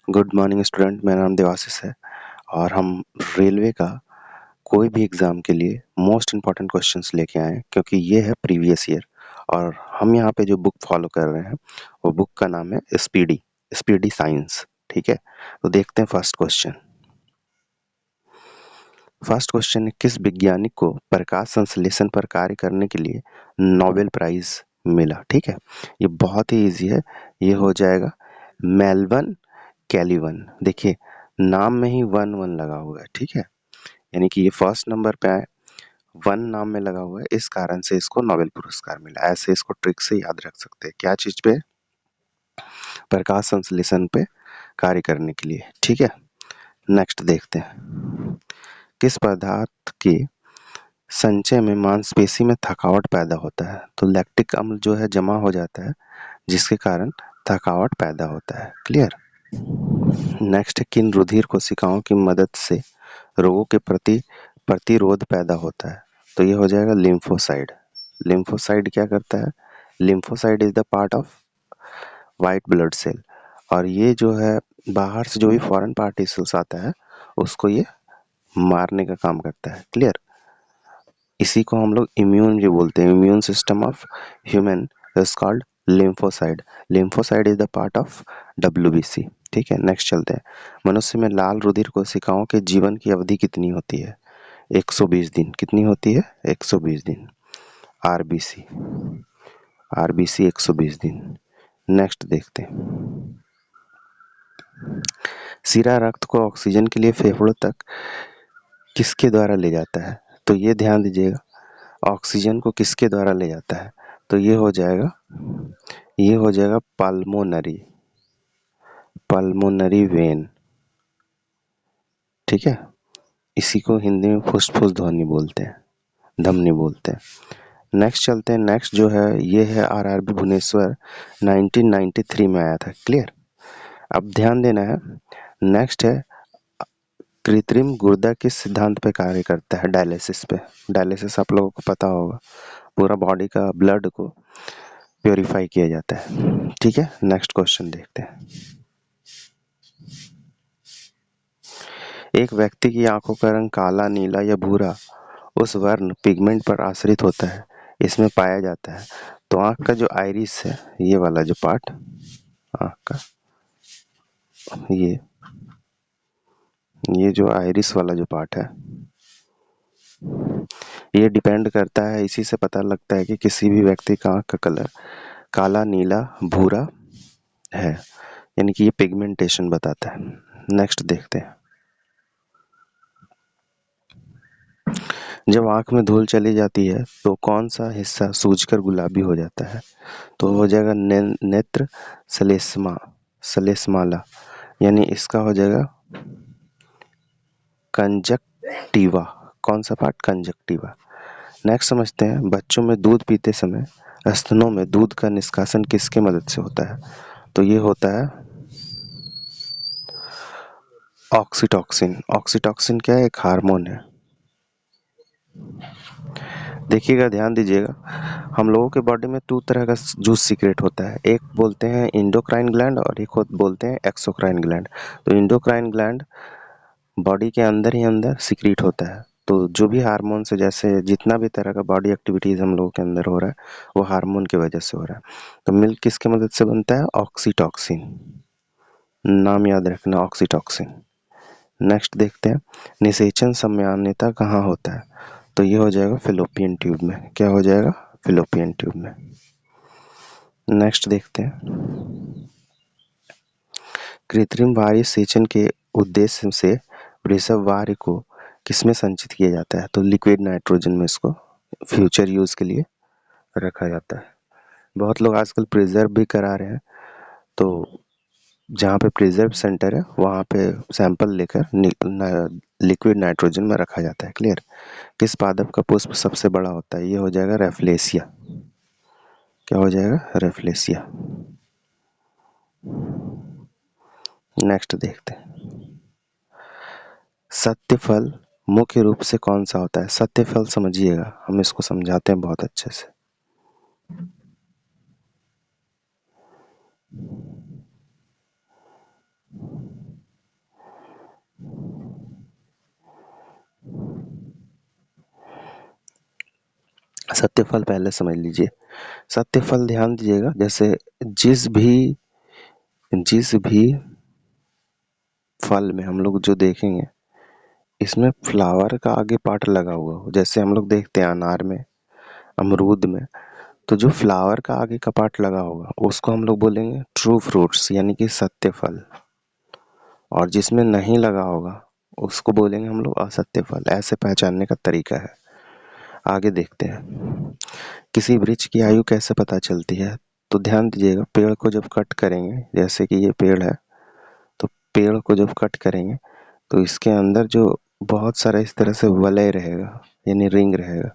Good morning student, मेरा नाम देवाशीष है और हम रेलवे का कोई भी एग्ज़ाम के लिए मोस्ट इम्पॉर्टेंट क्वेश्चंस लेके आए हैं क्योंकि ये है प्रीवियस ईयर। और हम यहाँ पे जो बुक फॉलो कर रहे हैं वो बुक का नाम है स्पीडी साइंस। ठीक है, तो देखते हैं फर्स्ट क्वेश्चन। फर्स्ट क्वेश्चन है, किस वैज्ञानिक को प्रकाश संश्लेषण पर कार्य करने के लिए नोबेल प्राइज मिला? ठीक है, ये बहुत ही इजी है, ये हो जाएगा मेल्विन कैलिवन। देखिए नाम में ही वन वन लगा हुआ है, ठीक है, यानी कि ये फर्स्ट नंबर पे आए, वन नाम में लगा हुआ है, इस कारण से इसको नोबेल पुरस्कार मिला। ऐसे इसको ट्रिक से याद रख सकते हैं। क्या चीज पे? प्रकाश संश्लेषण पे कार्य करने के लिए। ठीक है, नेक्स्ट देखते हैं। किस पदार्थ के संचय में मांसपेशी में थकावट पैदा होता है? तो लैक्टिक अम्ल जो है जमा हो जाता है जिसके कारण थकावट पैदा होता है। क्लियर। नेक्स्ट है, किन रुधिर कोशिकाओं की मदद से रोगों के प्रति प्रतिरोध पैदा होता है? तो ये हो जाएगा लिम्फोसाइड। लिम्फोसाइड क्या करता है? Lymphocyte is the part of white blood cell, और ये जो है बाहर से जो भी फॉरेन पार्टिकल्स आता है उसको ये मारने का काम करता है। क्लियर। इसी को हम लोग इम्यून भी बोलते हैं। Immune system of human is called lymphocyte. Lymphocyte is the part of WBC। ठीक है, नेक्स्ट चलते हैं। मनुष्य में लाल रुधिर कोशिकाओं के जीवन की अवधि कितनी होती है? 120 दिन। कितनी होती है? 120 दिन। RBC 120 दिन। नेक्स्ट देखते हैं। सिरा रक्त को ऑक्सीजन के लिए फेफड़ों तक किसके द्वारा ले जाता है? तो ये ध्यान दीजिएगा, ऑक्सीजन को किसके द्वारा ले जाता है? तो ये हो जाएगा पल्मोनरी वेन। ठीक है, इसी को हिंदी में फुस्फुस ध्वनि बोलते हैं, धमनी बोलते हैं। नेक्स्ट चलते हैं। नेक्स्ट जो है ये है RRB भुवनेश्वर, 1993 में आया था। क्लियर। अब ध्यान देना है। नेक्स्ट है, कृत्रिम गुर्दा किस सिद्धांत पे कार्य करता है? डायलिसिस पे। डायलिसिस आप लोगों को पता होगा, पूरा बॉडी का ब्लड को प्योरीफाई किया जाता है। ठीक है, नेक्स्ट क्वेश्चन देखते हैं। एक व्यक्ति की आंखों का रंग काला, नीला या भूरा उस वर्ण पिगमेंट पर आश्रित होता है, इसमें पाया जाता है। तो आंख का जो आइरिस है, ये वाला जो पार्ट आंख का, ये जो आइरिस वाला जो पार्ट है, ये डिपेंड करता है, इसी से पता लगता है कि किसी भी व्यक्ति का आंख का कलर काला, नीला, भूरा है, यानी कि ये पिगमेंटेशन बताता है। नेक्स्ट देखते हैं। जब आंख में धूल चली जाती है तो कौन सा हिस्सा सूजकर गुलाबी हो जाता है? तो हो जाएगा नेत्र सलेस्माला, यानी इसका हो जाएगा कंजक्टिवा। कौन सा पार्ट? कंजक्टिवा। नेक्स्ट समझते हैं। बच्चों में दूध पीते समय स्तनों में दूध का निष्कासन किसके मदद से होता है? तो ये होता है ऑक्सीटॉक्सिन। ऑक्सीटॉक्सिन क्या है? एक हार्मोन है। देखिएगा, ध्यान दीजिएगा, हम लोगों के बॉडी में 2 तरह का जूस सीक्रेट होता है। एक बोलते हैं इंडोक्राइन ग्लैंड और एक बोलते हैं एक्सोक्राइन ग्लैंड। तो इंडोक्राइन ग्लैंड बॉडी के अंदर ही अंदर सीक्रेट होता है। तो जो भी हार्मोन से, जैसे जितना भी तरह का बॉडी एक्टिविटीज हम लोगों के अंदर हो रहा है वो हार्मोन की वजह से हो रहा है। तो मिल्क किसके मदद से बनता है? ऑक्सीटॉक्सिन। नाम याद रखना, ऑक्सीटॉक्सिन। नेक्स्ट देखते हैं। निषेचन सामान्यतः कहाँ होता है? तो ये हो जाएगा फिलोपियन ट्यूब में। क्या हो जाएगा? फिलोपियन ट्यूब में। नेक्स्ट देखते हैं। कृत्रिम वायु सेचन के उद्देश्य से वृषभ वायु को किसमें संचित किया जाता है? तो लिक्विड नाइट्रोजन में इसको फ्यूचर यूज के लिए रखा जाता है। बहुत लोग आजकल प्रिजर्व भी करा रहे हैं, तो जहाँ पे प्रिजर्व सेंटर है वहाँ पे सैंपल लेकर लिक्विड नाइट्रोजन में रखा जाता है। क्लियर। किस पादप का पुष्प सबसे बड़ा होता है? ये हो जाएगा रेफ्लेसिया। क्या हो जाएगा? रेफ्लेसिया। नेक्स्ट देखते हैं। सत्यफल मुख्य रूप से कौन सा होता है? सत्यफल समझिएगा, हम इसको समझाते हैं बहुत अच्छे से। सत्यफल पहले समझ लीजिए। सत्यफल ध्यान दीजिएगा, जैसे जिस भी फल में हम लोग जो देखेंगे इसमें फ्लावर का आगे पार्ट लगा हुआ हो, जैसे हम लोग देखते हैं अनार में, अमरूद में, तो जो फ्लावर का आगे का पार्ट लगा होगा उसको हम लोग बोलेंगे ट्रू फ्रूट्स यानी कि सत्य फल, और जिसमें नहीं लगा होगा उसको बोलेंगे हम लोग असत्य फल। ऐसे पहचानने का तरीका है। आगे देखते हैं, किसी वृक्ष की आयु कैसे पता चलती है? तो ध्यान दीजिएगा, पेड़ को जब कट करेंगे, जैसे कि ये पेड़ है, तो पेड़ को जब कट करेंगे तो इसके अंदर जो बहुत सारा इस तरह से वलय रहेगा यानी रिंग रहेगा,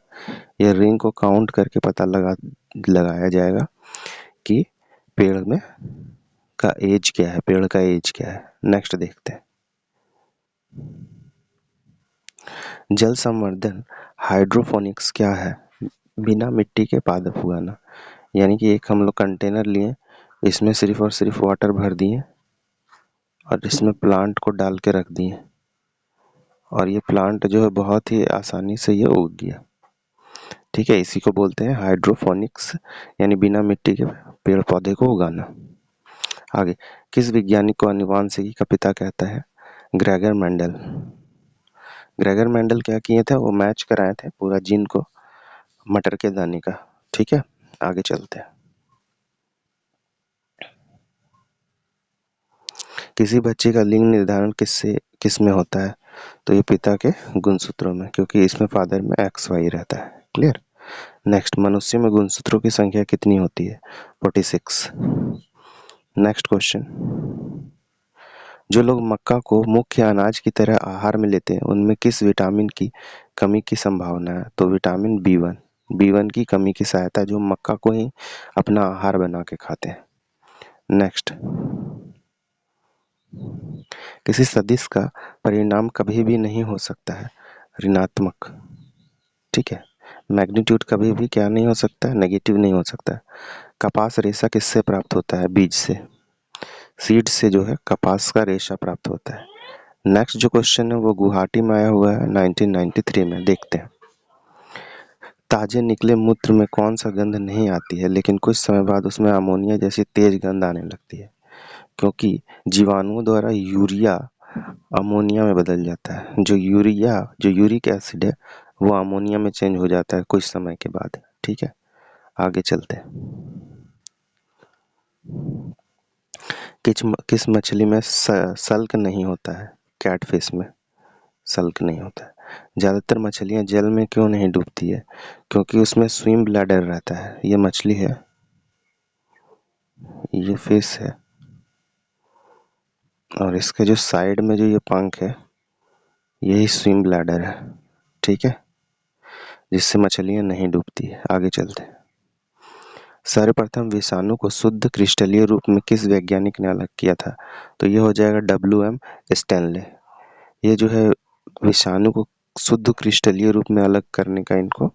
ये रिंग को काउंट करके पता लगाया जाएगा कि पेड़ में का एज क्या है, पेड़ का एज क्या है। नेक्स्ट देखते हैं, जल संवर्धन हाइड्रोपोनिक्स क्या है? बिना मिट्टी के पादप उगाना, यानी कि एक हम लोग कंटेनर लिए, इसमें सिर्फ और सिर्फ वाटर भर दिए और इसमें प्लांट को डाल के रख दिए, और ये प्लांट जो है बहुत ही आसानी से ये उग गया। ठीक है, इसी को बोलते हैं हाइड्रोपोनिक्स, यानी बिना मिट्टी के पेड़ पौधे को उगाना। आगे, किस वैज्ञानिक को आनुवंशिकी का पिता कहता है? Gregor Mendel. ग्रेगर मेंडल क्या किए थे, वो मैच कराए थे पूरा जीन को मटर के दाने का। ठीक है, आगे चलते हैं। किसी बच्चे का लिंग निर्धारण किस में होता है? तो ये पिता के गुणसूत्रों में, क्योंकि इसमें फादर में XY रहता है। क्लियर। नेक्स्ट, मनुष्य में गुणसूत्रों की संख्या कितनी होती है? 46। नेक्स्ट क्वेश्चन, जो लोग मक्का को मुख्य अनाज की तरह आहार में लेते हैं उनमें किस विटामिन की कमी की संभावना है? तो विटामिन B1 की कमी की सहायता, जो मक्का को ही अपना आहार बना के खाते हैं। नेक्स्ट, किसी सदिश का परिणाम कभी भी नहीं हो सकता है ऋणात्मक। ठीक है, मैग्नीट्यूड कभी भी क्या नहीं हो सकता है, नेगेटिव नहीं हो सकता है। कपास रेशा किससे प्राप्त होता है? बीज से, सीड से जो है कपास का रेशा प्राप्त होता है। नेक्स्ट जो क्वेश्चन है वो गुवाहाटी में आया हुआ है 1993 में। देखते हैं, ताजे निकले मूत्र में कौन सा गंध नहीं आती है लेकिन कुछ समय बाद उसमें अमोनिया जैसी तेज गंध आने लगती है? क्योंकि जीवाणुओं द्वारा यूरिया अमोनिया में बदल जाता है। जो यूरिक एसिड है वो अमोनिया में चेंज हो जाता है कुछ समय के बाद। ठीक है, आगे चलते हैं। किस मछली में सल्क नहीं होता है? कैटफिश में सल्क नहीं होता है। ज़्यादातर मछलियाँ जल में क्यों नहीं डूबती है? क्योंकि उसमें स्विम ब्लैडर रहता है। ये मछली है, ये फिश है, और इसके जो साइड में जो ये पंख है यही स्विम ब्लैडर है। ठीक है, जिससे मछलियाँ नहीं डूबती है। आगे चलते हैं, सर्वप्रथम विषाणु को शुद्ध क्रिस्टलीय रूप में किस वैज्ञानिक ने अलग किया था? तो ये हो जाएगा WM स्टैनले। ये जो है विषाणु को शुद्ध क्रिस्टलीय रूप में अलग करने का इनको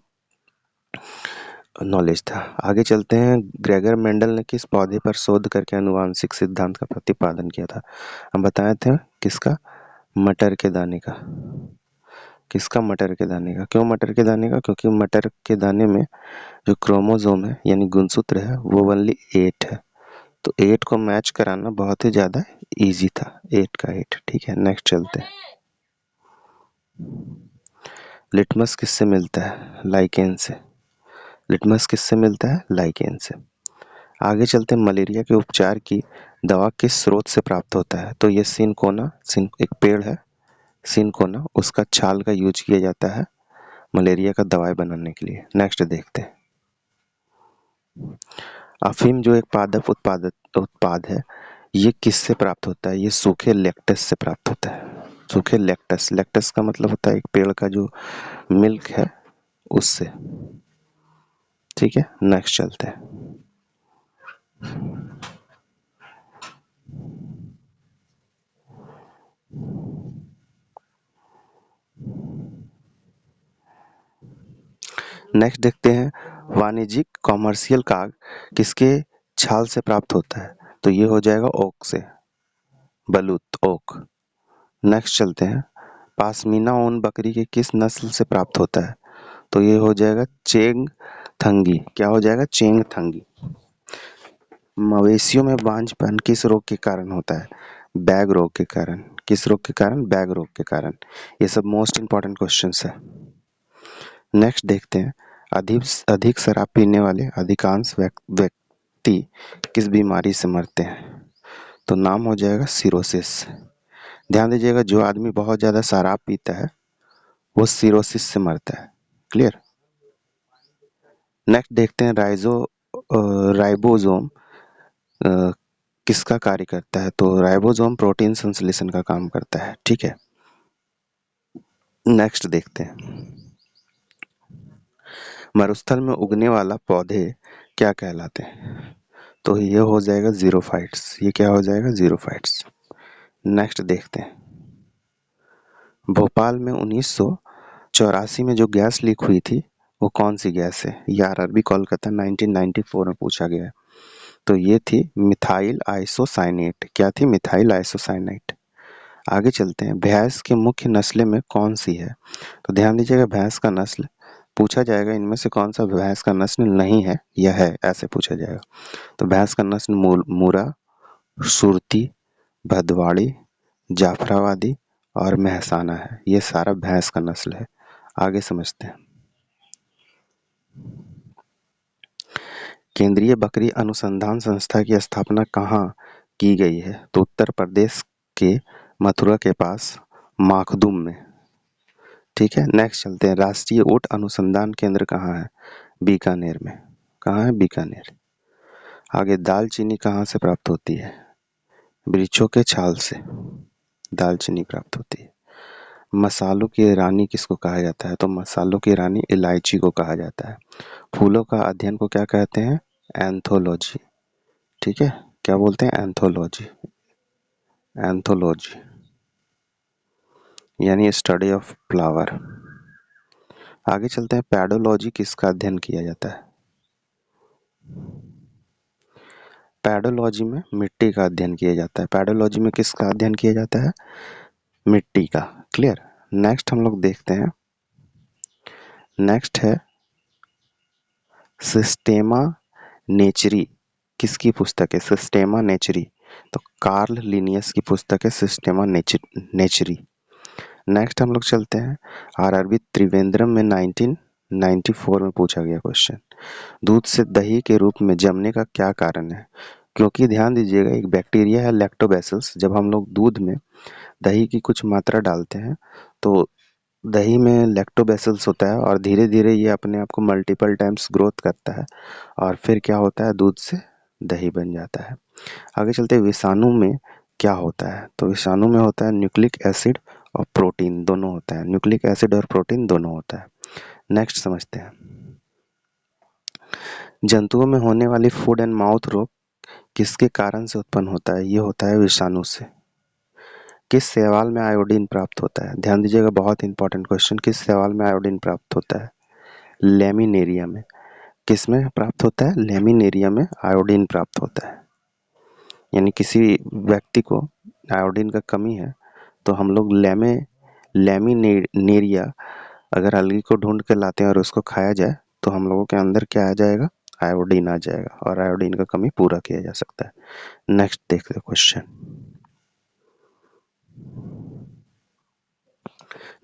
नॉलेज था। आगे चलते हैं, ग्रेगर मेंडल ने किस पौधे पर शोध करके आनुवांशिक सिद्धांत का प्रतिपादन किया था? हम बताए थे किसका? मटर के दाने का। किसका? मटर के दाने का। क्यों मटर के दाने का? क्योंकि मटर के दाने में जो क्रोमोसोम है यानी गुणसूत्र है वो ओनली 8 है, तो 8 को मैच कराना बहुत ही ज़्यादा इजी था, 8 का 8। ठीक है, नेक्स्ट चलते हैं, लिटमस किससे मिलता है? लाइकेन से। लिटमस किससे मिलता है? लाइकेन से। आगे चलते हैं, मलेरिया के उपचार की दवा किस स्रोत से प्राप्त होता है? तो ये सिनकोना, एक पेड़ है सिनकोना, उसका छाल का यूज किया जाता है मलेरिया का दवाई बनाने के लिए। नेक्स्ट देखते हैं, अफीम जो एक पादप उत्पाद है ये किससे प्राप्त होता है? ये सूखे लेक्टस से प्राप्त होता है। सूखे लेक्टस का मतलब होता है एक पेड़ का जो मिल्क है उससे। ठीक है, नेक्स्ट चलते हैं, नेक्स्ट देखते हैं, वाणिज्यिक कॉमर्शियल काग किसके छाल से प्राप्त होता है? तो ये हो जाएगा ओक से, बलूत, ओक। नेक्स्ट चलते हैं, पाशमीना ऊन बकरी के किस नस्ल से प्राप्त होता है? तो ये हो जाएगा चेंग थंगी, क्या हो जाएगा? चेंग थंगी। मवेशियों में बांझपन किस रोग के कारण होता है? बैग रोग के कारण। किस रोग के कारण? बैग रोग के कारण। ये सब मोस्ट इंपॉर्टेंट क्वेश्चंस है। नेक्स्ट देखते हैं, अधिक अधिक शराब पीने वाले अधिकांश व्यक्ति किस बीमारी से मरते हैं? तो नाम हो जाएगा सिरोसिस। ध्यान दीजिएगा, जो आदमी बहुत ज़्यादा शराब पीता है वो सिरोसिस से मरता है। क्लियर? नेक्स्ट देखते हैं, राइबोसोम किसका कार्य करता है? तो राइबोसोम प्रोटीन संश्लेषण का काम करता है। ठीक है, नेक्स्ट देखते हैं, मरुस्थल में उगने वाला पौधे क्या कहलाते हैं? तो ये हो जाएगा जीरोफाइट्स। ये क्या हो जाएगा? जीरोफाइट्स। नेक्स्ट देखते हैं, भोपाल में 1984 में जो गैस लीक हुई थी वो कौन सी गैस है? ये आरआरबी कोलकाता 1994 में पूछा गया है। तो ये थी मिथाइल आइसोसाइनेट। क्या थी? Methyl isocyanate. आगे चलते हैं, भैंस की मुख्य नस्लें में कौन सी है? तो ध्यान दीजिएगा, भैंस का नस्ल पूछा जाएगा, इनमें से कौन सा भैंस का नस्ल नहीं है या है, ऐसे पूछा जाएगा। तो भैंस का नस्ल मुरा, सुरती, भदवाड़ी, जाफराबादी और मेहसाना है। ये सारा भैंस का नस्ल है। आगे समझते हैं, केंद्रीय बकरी अनुसंधान संस्था की स्थापना कहाँ की गई है? तो उत्तर प्रदेश के मथुरा के पास माखदूम में। ठीक है, नेक्स्ट चलते हैं, राष्ट्रीय ऊंट अनुसंधान केंद्र कहाँ है? बीकानेर में। कहाँ है? बीकानेर। आगे, दालचीनी कहाँ से प्राप्त होती है? वृक्षों के छाल से दालचीनी प्राप्त होती है। मसालों की रानी किसको कहा जाता है? तो मसालों की रानी इलायची को कहा जाता है। फूलों का अध्ययन को क्या कहते हैं? एंथोलॉजी। ठीक है, क्या बोलते हैं? एंथोलॉजी। एंथोलॉजी यानी स्टडी ऑफ फ्लावर। आगे चलते हैं, पैडोलॉजी किसका अध्ययन किया जाता है? पैडोलॉजी में मिट्टी का अध्ययन किया जाता है। पैडोलॉजी में किसका अध्ययन किया जाता है? मिट्टी का। क्लियर? नेक्स्ट हम लोग देखते हैं, नेक्स्ट है सिस्टेमा नेचरी। किसकी पुस्तक है? सिस्टेमा नेचरी। तो कार्ल लिनियस की पुस्तक है सिस्टेमा नेचरी। नेक्स्ट हम लोग चलते हैं, आरआरबी त्रिवेंद्रम में 1994 में पूछा गया क्वेश्चन, दूध से दही के रूप में जमने का क्या कारण है? क्योंकि ध्यान दीजिएगा, एक बैक्टीरिया है लैक्टोबैसिलस। जब हम लोग दूध में दही की कुछ मात्रा डालते हैं तो दही में लैक्टोबैसिलस होता है और धीरे धीरे ये अपने आप को मल्टीपल टाइम्स ग्रोथ करता है और फिर क्या होता है? दूध से दही बन जाता है। आगे चलते हैं, विषाणु में क्या होता है? तो विषाणु में होता है न्यूक्लिक एसिड और प्रोटीन दोनों होता है। न्यूक्लिक एसिड और प्रोटीन दोनों होता है। नेक्स्ट समझते हैं, जंतुओं में होने वाली फूड एंड माउथ रोग किसके कारण से उत्पन्न होता है? ये होता है विषाणु से। किस शैवाल में आयोडीन प्राप्त होता है? ध्यान दीजिएगा, बहुत इंपॉर्टेंट क्वेश्चन, किस शैवाल में आयोडीन प्राप्त होता है? लेमिनेरिया में। किस में प्राप्त होता है? लेमिनेरिया में आयोडीन प्राप्त होता है। यानी किसी व्यक्ति को आयोडीन का कमी है तो हम लोग लेमिनेरिया अगर अलगी को ढूंढ कर लाते हैं और उसको खाया जाए तो हम लोगों के अंदर क्या आ जाएगा? आयोडीन आ जाएगा और आयोडीन का कमी पूरा किया जा सकता है। नेक्स्ट देखते हैं क्वेश्चन।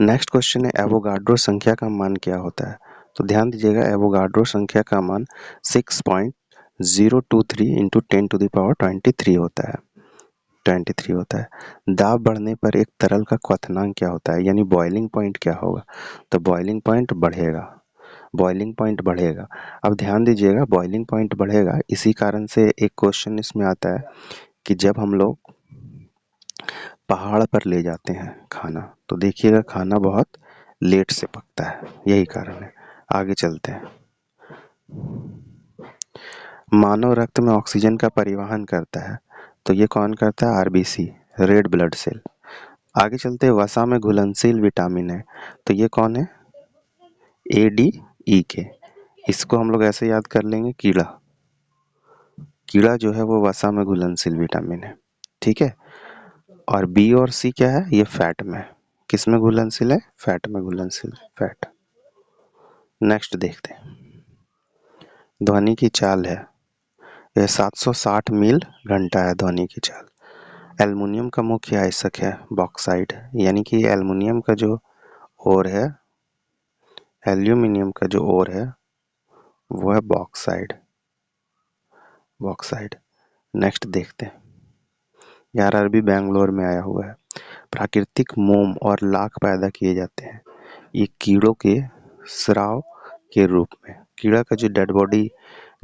नेक्स्ट क्वेश्चन है, एवोगाड्रो संख्या का मान क्या होता है? तो ध्यान दीजिएगा, एवोगाड्रो संख्या का मान 6.023 इंटू 10⁻23 होता है। 23 होता है। दाब बढ़ने पर एक तरल का क्वथनांक क्या होता है? यानी बॉइलिंग पॉइंट क्या होगा? तो बॉइलिंग पॉइंट बढ़ेगा। बॉइलिंग पॉइंट बढ़ेगा। अब ध्यान दीजिएगा, बॉइलिंग पॉइंट बढ़ेगा, इसी कारण से एक क्वेश्चन इसमें आता है कि जब हम लोग पहाड़ पर ले जाते हैं खाना तो देखिएगा खाना बहुत लेट से पकता है, यही कारण है। आगे चलते हैं, मानव रक्त में ऑक्सीजन का परिवहन करता है तो ये कौन करता है? RBC, red blood cell. आगे चलते हैं, वसा में घुलनशील विटामिन है तो ये कौन है? ए डी ई के। इसको हम लोग ऐसे याद कर लेंगे, कीड़ा। कीड़ा जो है वो वसा में घुलनशील विटामिन है। ठीक है, और बी और सी क्या है? ये फैट में। किस में घुलनशील है? फैट में घुलनशील, फैट। नेक्स्ट देखते हैं, ध्वनि की चाल है, यह 760 मील घंटा है ध्वनि की चाल। एल्युमिनियम का मुख्य आयस्क है बॉक्साइड, यानी कि एल्युमिनियम का जो ओर है, एल्यूमिनियम का जो ओर है वो है बॉक्साइड। बॉक्साइड। नेक्स्ट देखते हैं, ये आरआरबी बैंगलोर में आया हुआ है। प्राकृतिक मोम और लाख पैदा किए जाते हैं, ये कीड़ों के स्राव के रूप में। कीड़ा का जो डेड बॉडी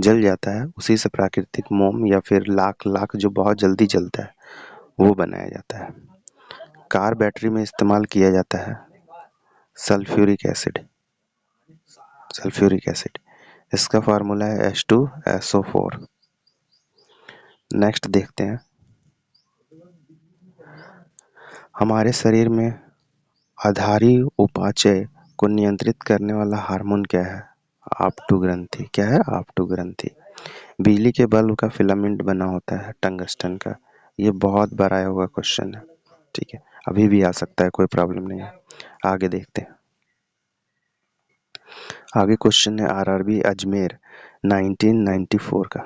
जल जाता है उसी से प्राकृतिक मोम या फिर लाख लाख जो बहुत जल्दी जलता है वो बनाया जाता है। कार बैटरी में इस्तेमाल किया जाता है सल्फ्यूरिक एसिड। सल्फ्यूरिक एसिड, इसका फार्मूला है H2SO4। नेक्स्ट देखते हैं, हमारे शरीर में आधारी उपाचय को नियंत्रित करने वाला हार्मोन क्या है? आपटू ग्रंथि। क्या है? आपटू ग्रंथि। बिजली के बल्ब का फिलामेंट बना होता है टंगस्टन का। ये बहुत बार आया हुआ क्वेश्चन है, ठीक है, अभी भी आ सकता है, कोई प्रॉब्लम नहीं है। आगे देखते हैं, आगे क्वेश्चन है आरआरबी अजमेर 1994 का।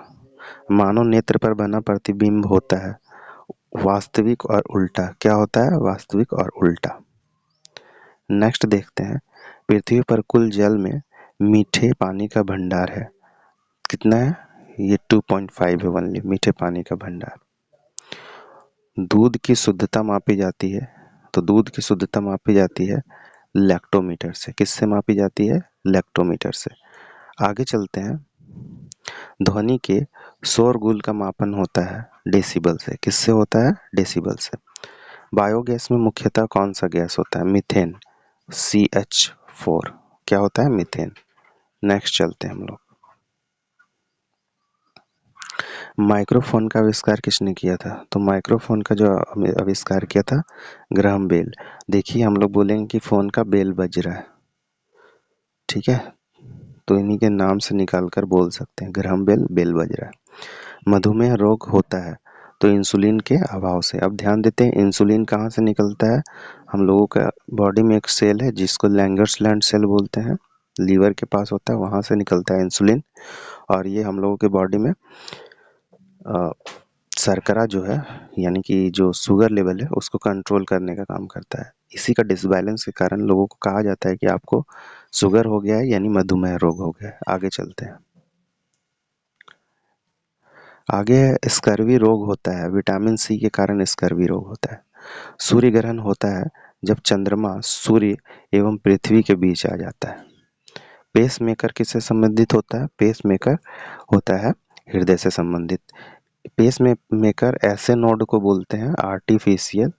मानव नेत्र पर बना प्रतिबिंब होता है वास्तविक और उल्टा। क्या होता है? वास्तविक और उल्टा। नेक्स्ट देखते हैं, पृथ्वी पर कुल जल में मीठे पानी का भंडार है, कितना है? ये 2.5 है ओनली, मीठे पानी का भंडार। दूध की शुद्धता मापी जाती है, तो दूध की शुद्धता मापी जाती है लैक्टोमीटर से। किससे मापी जाती है? लैक्टोमीटर से। आगे चलते हैं, ध्वनि के शोरगुल का मापन होता है डेसिबल से। किससे होता है? डेसिबल से। बायोगैस में मुख्यतः कौन सा गैस होता है? Methane, CH4। क्या होता है? मीथेन। नेक्स्ट चलते हैं हम लोग, माइक्रोफोन का आविष्कार किसने किया था? तो माइक्रोफोन का जो आविष्कार किया था, ग्राहम बेल। देखिए हम लोग बोलेंगे कि फोन का बेल बज रहा है, ठीक है, तो इन्हीं के नाम से निकाल कर बोल सकते हैं, ग्राहम बेल, बेल बज रहा है। मधुमेह रोग होता है तो इंसुलिन के अभाव से। अब ध्यान देते हैं, इंसुलिन कहाँ से निकलता है? हम लोगों का बॉडी में एक सेल है जिसको लैंगर्सलैंड सेल बोलते हैं, लीवर के पास होता है, वहां से निकलता है इंसुलिन। और ये हम लोगों के बॉडी में शर्करा जो है, यानी कि जो शुगर लेवल है उसको कंट्रोल करने का काम करता है। इसी का डिसबैलेंस के कारण लोगों को कहा जाता है कि आपको शुगर हो गया है, यानी मधुमेह रोग हो गया है। आगे चलते हैं, आगे स्कर्वी रोग होता है, विटामिन सी के कारण स्कर्वी रोग होता है। सूर्य ग्रहण होता है जब चंद्रमा सूर्य एवं पृथ्वी के बीच आ जाता है। पेस मेकर किससे संबंधित होता है? पेस मेकर होता है हृदय से संबंधित। पेस में मेकर ऐसे नोड को बोलते हैं आर्टिफिशियल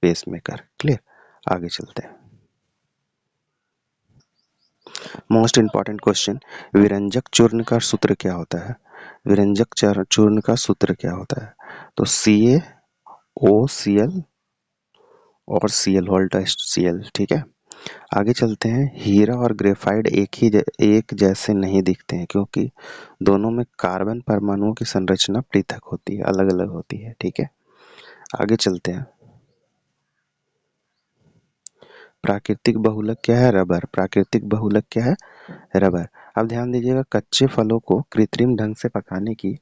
पेस मेकर। क्लियर? आगे चलते हैं, मोस्ट इंपॉर्टेंट क्वेश्चन, विरंजक चूर्ण का सूत्र क्या होता है? विरंजक चूर्ण का सूत्र क्या होता है? तो CaOCl और Cl वोल्टा Cl, ठीक है। आगे चलते हैं, हीरा और ग्रेफाइट एक जैसे नहीं दिखते हैं क्योंकि दोनों में कार्बन परमाणुओं की संरचना पृथक होती है, अलग अलग होती है, ठीक है। आगे चलते हैं, प्राकृतिक बहुलक क्या है? रबर। प्राकृतिक बहुलक क्या है? रबर। अब ध्यान दीजिएगा, कच्चे फलों को कृत्रिम ढंग से पकाने की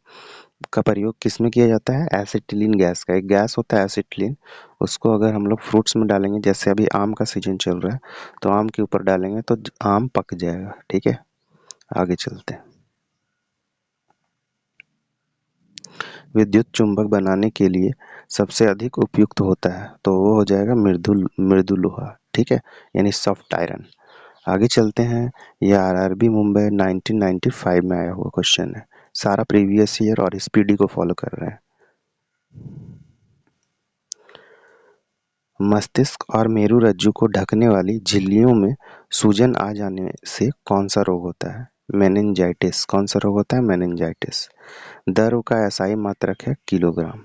का प्रयोग किसमें किया जाता है? एसिटिलीन गैस का, एक गैस होता है एसिटिलीन, उसको अगर हम लोग फ्रूट्स में डालेंगे, जैसे अभी आम का सीजन चल रहा है, तो आम के ऊपर डालेंगे तो आम पक जाएगा, ठीक है। आगे चलते हैं, विद्युत चुंबक बनाने के लिए सबसे अधिक उपयुक्त होता है, तो वो हो जाएगा मृदु मृदु लोहा, ठीक है, यानी सॉफ्ट आयरन। आगे चलते हैं, ये आरआरबी मुंबई 1995 में आया हुआ क्वेश्चन है, सारा प्रीवियस ईयर और स्पीडी को फॉलो कर रहे हैं। मस्तिष्क और मेरुरज्जु को ढकने वाली झिल्लियों में सूजन आ जाने से कौन सा रोग होता है? मेनिंजाइटिस। कौन सा रोग होता है? मेनिंजाइटिस। दर का एसआई मात्रक है किलोग्राम।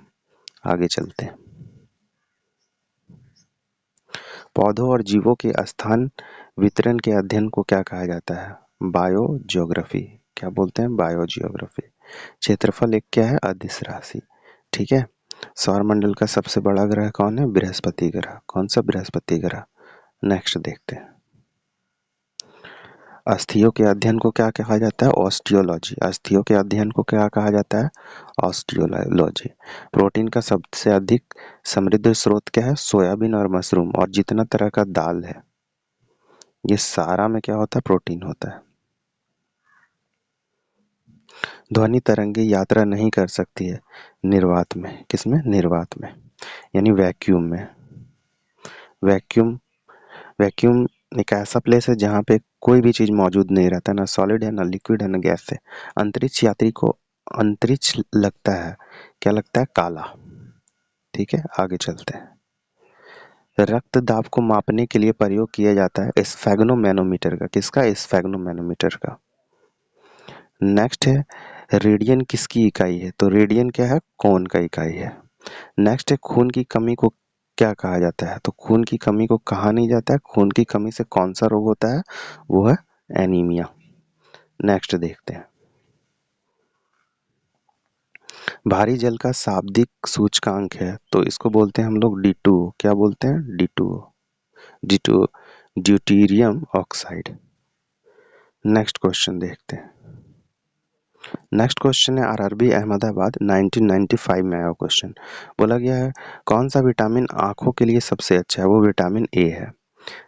आगे चलते हैं, पौधों और जीवों के स्थान वितरण के अध्ययन को क्या कहा जाता है? बायोजियोग्राफी। क्या बोलते हैं? बायोजियोग्राफी। क्षेत्रफल एक क्या है? अदिश राशि, ठीक है। सौरमंडल का सबसे बड़ा ग्रह कौन है? बृहस्पति ग्रह। कौन सा? बृहस्पति ग्रह। नेक्स्ट देखते हैं, अस्थियों के अध्ययन को क्या कहा जाता है? ऑस्टियोलॉजी। अस्थियों के अध्ययन को क्या कहा जाता है? ऑस्टियोलॉजी। प्रोटीन का सबसे अधिक समृद्ध स्रोत क्या है? सोयाबीन और मशरूम और जितना तरह का दाल है, ये सारा में क्या होता है? प्रोटीन होता है। ध्वनि तरंगे यात्रा नहीं कर सकती है निर्वात में। किसमें? निर्वात में, यानी वैक्यूम में। वैक्यूम वैक्यूम एक ऐसा प्लेस है जहाँ पे कोई भी चीज मौजूद नहीं रहता, ना सॉलिड है, ना लिक्विड है, ना गैस है। अंतरिक्ष यात्री को अंतरिक्ष लगता है, क्या लगता है? काला। ठीक है, आगे चलते हैं। रक्त दाब को मापने के लिए प्रयोग किया जाता है स्फेग्नोमैनोमीटर का। किसका? स्फेग्नोमैनोमीटर का। नेक्स्ट है, रेडियन किसकी इकाई है? तो रेडियन क्या है? कौन का इकाई है। नेक्स्ट है, खून की कमी को क्या कहा जाता है? तो खून की कमी को कहा नहीं जाता है। खून की कमी से कौन सा रोग होता है? वो है एनीमिया। नेक्स्ट देखते हैं, भारी जल का शाब्दिक सूचकांक है, तो इसको बोलते हैं हम लोग D2O। क्या बोलते हैं? D2O। D2O deuterium oxide. Next question देखते हैं। नेक्स्ट क्वेश्चन है आरआरबी अहमदाबाद 1995 में आया क्वेश्चन। बोला गया है कौन सा विटामिन आंखों के लिए सबसे अच्छा है? वो विटामिन ए है।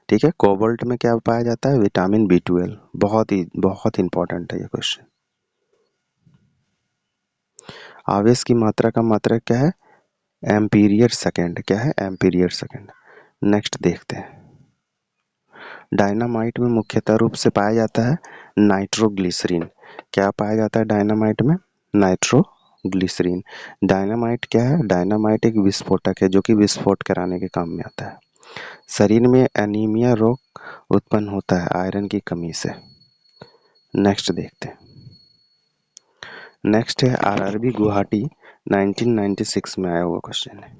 ठीक है, कोबाल्ट में क्या पाया जाता है? Vitamin B12। बहुत इंपॉर्टेंट है ये क्वेश्चन। आवेश की मात्रा का मात्रक क्या है? एम्पीरियर सेकेंड। क्या है? एम्पीरियर सेकेंड। नेक्स्ट देखते हैं, डायनामाइट में मुख्यतः रूप से पाया जाता है नाइट्रोग्लिसरीन। क्या पाया जाता है डायनामाइट में? नाइट्रोग्लिसरीन। डायनामाइट क्या है? डायनामाइट एक विस्फोटक है जो कि विस्फोट कराने के काम में आता है। शरीर में एनीमिया रोग उत्पन्न होता है आयरन की कमी से। नेक्स्ट देखते हैं। नेक्स्ट है आरआरबी गुवाहाटी 1996 में आया हुआ क्वेश्चन है।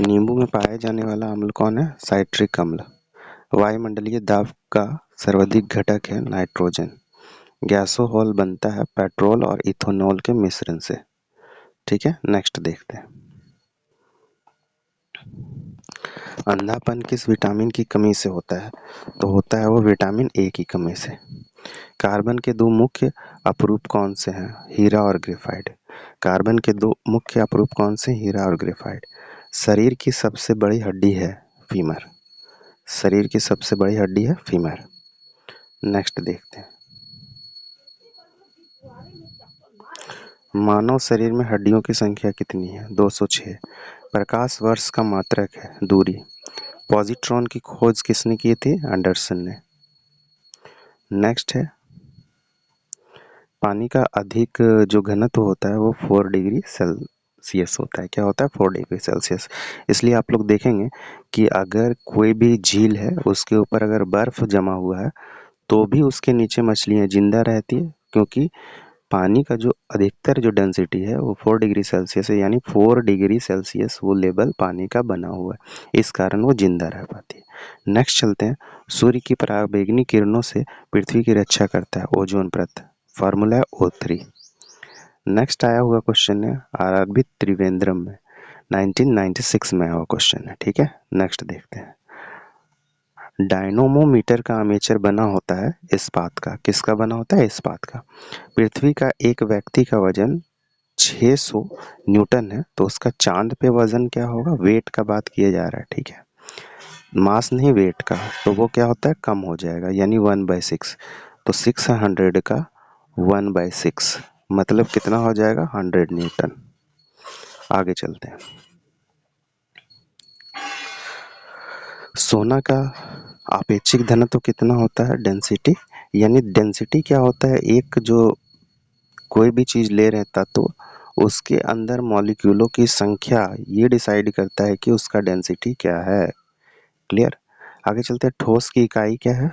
नींबू में पाए जाने वाला अम्ल कौन है? साइट्रिक अम्ल। वायुमंडलीय दाब का सर्वाधिक घटक है नाइट्रोजन। गैसोहॉल बनता है पेट्रोल और इथेनॉल के मिश्रण से। ठीक है, नेक्स्ट देखते हैं, अंधापन किस विटामिन की कमी से होता है? तो होता है वो विटामिन ए की कमी से। कार्बन के दो मुख्य अपरूप कौन से हैं? हीरा और ग्रेफाइट। कार्बन के दो मुख्य अपरूप कौन से? हीरा और ग्रेफाइट। शरीर की सबसे बड़ी हड्डी है फीमर। शरीर की सबसे बड़ी हड्डी है फीमर। नेक्स्ट देखते हैं, मानव शरीर में हड्डियों की संख्या कितनी है? 206। प्रकाश वर्ष का मात्रक है दूरी। पॉजिट्रॉन की खोज किसने की थी? एंडरसन ने। नेक्स्ट है, पानी का अधिक जो घनत्व होता है वो 4 डिग्री सेल्सियस होता है। क्या होता है? 4 डिग्री सेल्सियस। इसलिए आप लोग देखेंगे कि अगर कोई भी झील है उसके ऊपर अगर बर्फ जमा हुआ है तो भी उसके नीचे मछलियाँ जिंदा रहती है, क्योंकि पानी का जो अधिकतर जो डेंसिटी है वो 4 डिग्री सेल्सियस है, यानी 4 डिग्री सेल्सियस वो लेवल पानी का बना हुआ है, इस कारण वो जिंदा रह पाती है। नेक्स्ट चलते हैं, सूर्य की पराबैंगनी किरणों से पृथ्वी की रक्षा करता है ओजोन परत। फार्मूला है O3। नेक्स्ट आया हुआ क्वेश्चन है आरआरबी त्रिवेंद्रम में 1996 में आया हुआ क्वेश्चन है। ठीक है, नेक्स्ट देखते हैं, डायनोमोमीटर का आर्मेचर बना होता है इस्पात का। किसका बना होता है? इस्पात का। पृथ्वी का एक व्यक्ति का वजन 600 न्यूटन है, तो उसका चांद पे वजन क्या होगा? वेट का बात किया जा रहा है। ठीक है, मास नहीं वेट का, तो वो क्या होता है? कम हो जाएगा, यानी 1/6। तो 600 का 1/6 मतलब कितना हो जाएगा? 100 न्यूटन। आगे चलते हैं, सोना का आपेक्षिक घनत्व कितना होता है? डेंसिटी। यानी डेंसिटी क्या होता है? एक जो कोई भी चीज ले रहे हैं तत्व, उसके अंदर मॉलिक्यूलों की संख्या ये डिसाइड करता है कि उसका डेंसिटी क्या है। क्लियर। आगे चलते हैं, ठोस की इकाई क्या है?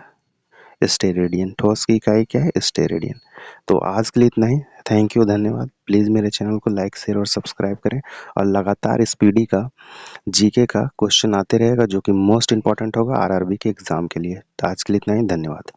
स्टेरेडियन। ठोस की इकाई क्या है? स्टेरेडियन। तो आज के लिए इतना ही। थैंक यू, धन्यवाद। प्लीज़ मेरे चैनल को लाइक शेयर और सब्सक्राइब करें, और लगातार इस पीडी का जीके का क्वेश्चन आते रहेगा जो कि मोस्ट इंपॉर्टेंट होगा आरआरबी के एग्जाम के लिए। तो आज के लिए इतना ही, धन्यवाद।